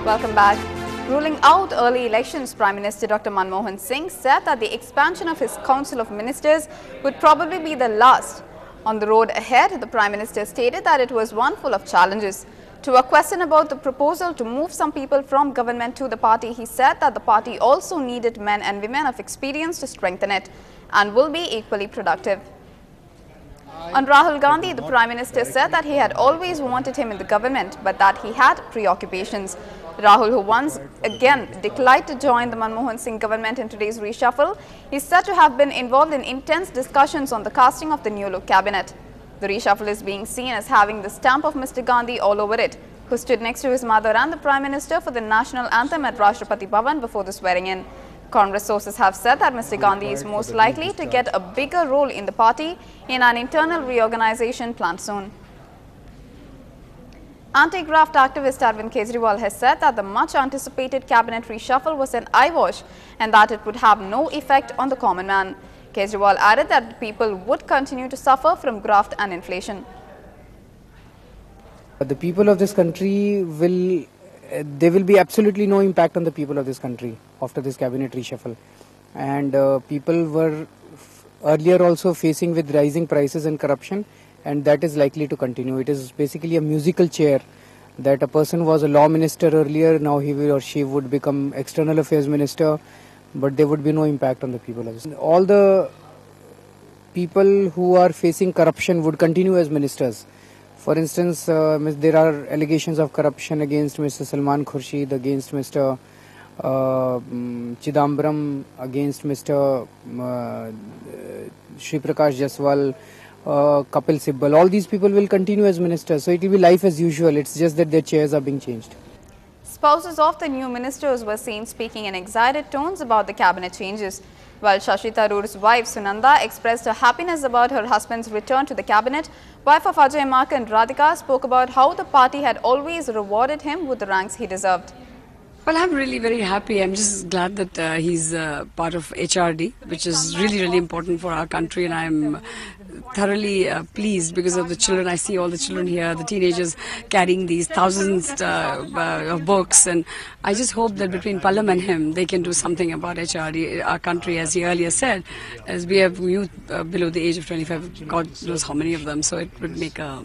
Welcome back. Ruling out early elections, Prime Minister Dr. Manmohan Singh said that the expansion of his Council of Ministers would probably be the last. On the road ahead, the Prime Minister stated that it was one full of challenges. To a question about the proposal to move some people from government to the party, he said that the party also needed men and women of experience to strengthen it and will be equally productive. On Rahul Gandhi, the Prime Minister said that he had always wanted him in the government, but that he had preoccupations. Rahul, who once again declined to join the Manmohan Singh government in today's reshuffle, is said to have been involved in intense discussions on the casting of the new look cabinet. The reshuffle is being seen as having the stamp of Mr. Gandhi all over it, who stood next to his mother and the Prime Minister for the national anthem at Rashtrapati Bhavan before the swearing-in. Congress sources have said that Mr. Gandhi is most likely to get a bigger role in the party in an internal reorganization planned soon. Anti-graft activist Arvind Kejriwal has said that the much-anticipated cabinet reshuffle was an eyewash and that it would have no effect on the common man. Kejriwal added that people would continue to suffer from graft and inflation. The people of this country there will be absolutely no impact on the people of this country after this cabinet reshuffle. And people were earlier also facing with rising prices and corruption, and that is likely to continue. It is basically a musical chair that a person was a law minister earlier, now he or she would become external affairs minister, but there would be no impact on the people of this. All the people who are facing corruption would continue as ministers. For instance, there are allegations of corruption against Mr. Salman Khurshid, against Mr. Chidambaram, against Mr. Shri Prakash Jaswal, Kapil Sibal. All these people will continue as ministers, so it will be life as usual. It's just that their chairs are being changed. Spouses of the new ministers were seen speaking in excited tones about the cabinet changes, while Shashi Tharoor's wife Sunanda expressed her happiness about her husband's return to the cabinet. Wife of Ajay Mak and Radhika spoke about how the party had always rewarded him with the ranks he deserved. Well, I'm really very happy. I'm just glad that he's part of HRD, which is really, really important for our country, and I'm thoroughly pleased because of the children. I see all the children here, the teenagers carrying these thousands of books, and I just hope that between Pallam and him, they can do something about HRD, our country, as he earlier said, as we have youth below the age of 25, God knows how many of them, so it would make a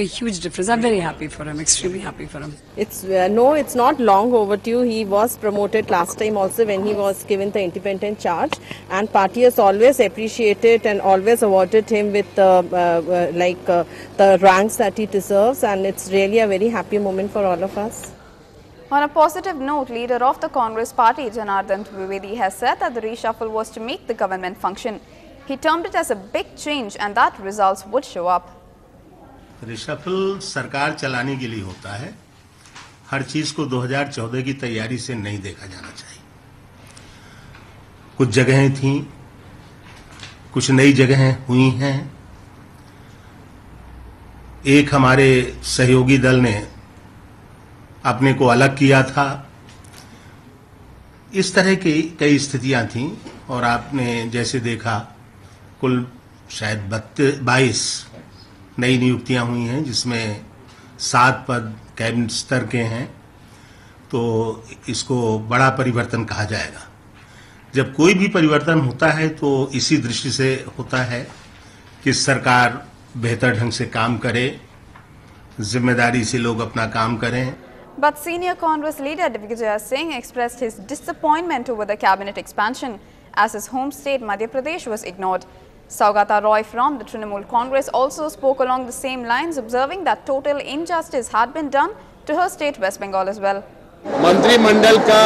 huge difference. I'm very happy for him, extremely happy for him. It's it's not long overdue. He was promoted last time also when he was given the independent charge, and party has always appreciated and always awarded him with the ranks that he deserves, and it's really a very happy moment for all of us. On a positive note, leader of the Congress party, Janardhan Trivedi, has said that the reshuffle was to make the government function. He termed it as a big change and that results would show up. reshuffle सरकार चलाने के लिए होता है. हर चीज को 2014 की तैयारी से नहीं देखा जाना चाहिए. कुछ जगहें थीं, कुछ नई जगहें हुई हैं. एक हमारे सहयोगी दल ने अपने को अलग किया था. इस तरह की कई स्थितियां थीं और आपने जैसे देखा कुल शायद 22 नई नियुक्तियां हुई हैं, जिसमें 7 पद कैबिनेट स्तर के हैं. तो इसको बड़ा परिवर्तन कहा जाएगा. जब कोई भी परिवर्तन होता है तो इसी दृष्टि से होता है कि सरकार बेहतर ढंग से काम करे, जिम्मेदारी से लोग अपना काम करें. But senior Congress leader Digvijay Singh expressed his disappointment over the cabinet expansion as his home state Madhya Pradesh was ignored. Saugata Roy from the Trinamool Congress also spoke along the same lines, observing that total injustice had been done to her state West Bengal as well. मंत्रिमंडल का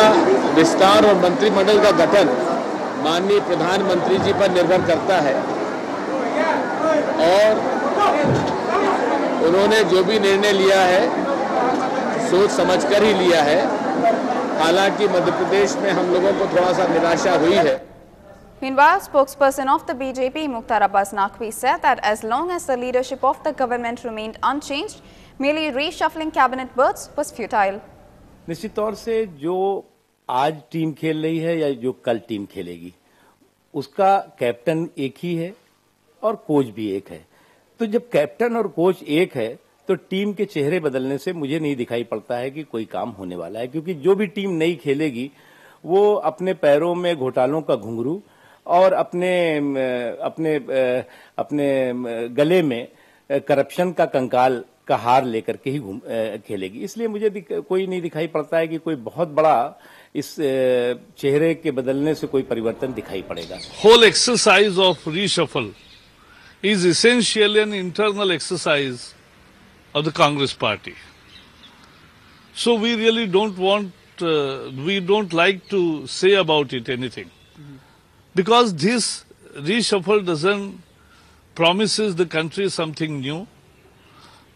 विस्तार और मंत्रिमंडल का गठन माननीय प्रधानमंत्री जी पर निर्भर करता है, और उन्होंने जो भी निर्णय लिया है सोच समझकर ही लिया है. हालांकि मध्य प्रदेश में हम लोगों को थोड़ा सा निराशा हुई है. Meanwhile, spokesperson of the BJP, Mukhtar Abbas Naqvi, said that as long as the leadership of the government remained unchanged, merely reshuffling cabinet berths was futile. निश्चित तौर से जो आज टीम खेल रही है या जो कल टीम खेलेगी, उसका कैप्टन एक ही है और कोच भी एक है. तो जब कैप्टन और कोच एक है तो टीम के चेहरे बदलने से मुझे नहीं दिखाई पड़ता है कि कोई काम होने वाला है, क्योंकि जो भी टीम नई खेलेगी वो अपने पैरों में घोटालों का घुंघरू और अपने गले में करप्शन का कंकाल का हार लेकर के ही खेलेगी। इसलिए मुझे कोई नहीं दिखाई पड़ता है कि कोई बहुत बड़ा इस चेहरे के बदलने से कोई परिवर्तन दिखाई पड़ेगा। Whole exercise of reshuffle is essentially an internal exercise of the Congress party. So we really we don't like to say about it anything. Because this reshuffle doesn't promises the country something new.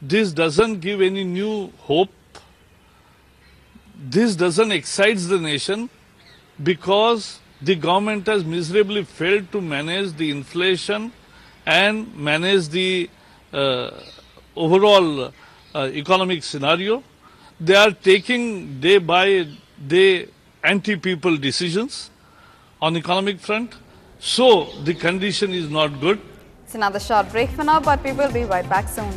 This doesn't give any new hope. This doesn't excite the nation, because the government has miserably failed to manage the inflation and manage the overall economic scenario. They are taking day by day anti-people decisions on economic front. So the condition is not good. It's another short break for now, but we will be right back soon.